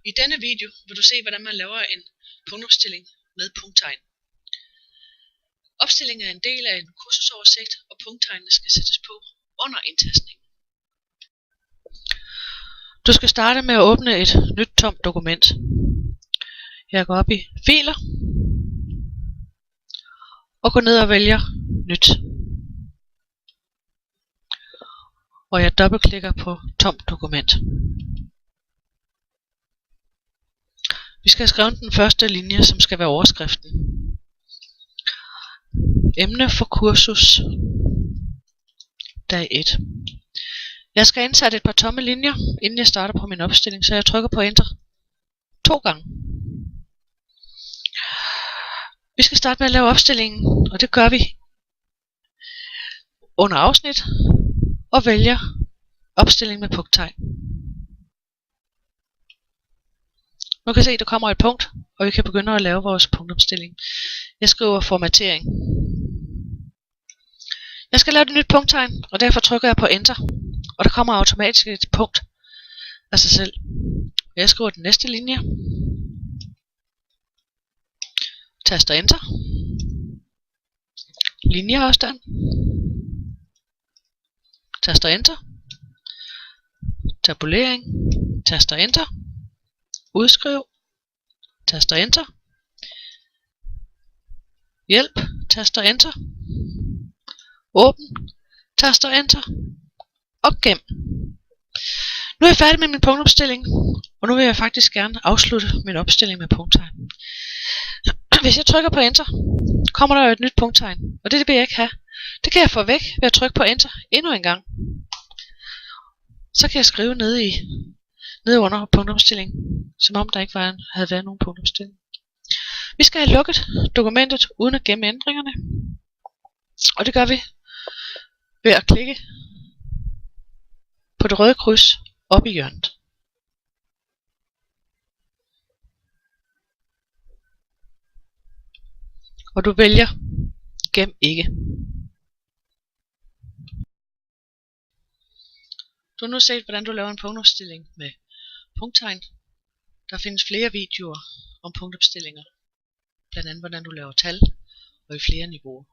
I denne video vil du se, hvordan man laver en punktopstilling med punkttegn. Opstillingen er en del af en kursusoversigt, og punkttegnene skal sættes på under indtastningen. Du skal starte med at åbne et nyt tomt dokument. Jeg går op i Filer og går ned og vælger Nyt. Og jeg dobbeltklikker på Tomt dokument. Vi skal have skrevet den første linje, som skal være overskriften. Emne for kursus dag 1. Jeg skal indsætte et par tomme linjer, inden jeg starter på min opstilling, så jeg trykker på Enter 2 gange. Vi skal starte med at lave opstillingen, og det gør vi under afsnit, og vælger opstilling med punkttegn. Nu kan I se, at der kommer et punkt, og vi kan begynde at lave vores punktopstilling. Jeg skriver formatering. Jeg skal lave et nyt punkttegn, og derfor trykker jeg på Enter, og der kommer automatisk et punkt af sig selv. Jeg skriver den næste linje. Taster Enter. Linjeafstand. Taster Enter. Tabulering. Taster Enter. Udskriv. Taster Enter. Hjælp. Taster Enter. Åbn. Taster Enter. Og gem. Nu er jeg færdig med min punktopstilling, og nu vil jeg faktisk gerne afslutte min opstilling med punkttegn. Hvis jeg trykker på Enter, kommer der jo et nyt punkttegn, og det vil jeg ikke have. Det kan jeg få væk ved at trykke på Enter endnu en gang. Så kan jeg skrive nede under punktopstilling, som om der ikke havde været nogen punktopstilling. Vi skal have lukket dokumentet uden at gemme ændringerne, og det gør vi ved at klikke på det røde kryds oppe i hjørnet. Og du vælger Gem ikke. Du har nu set, hvordan du laver en punktopstilling med punkttegn. Der findes flere videoer om punktopstillinger, blandt andet hvordan du laver tal og i flere niveauer.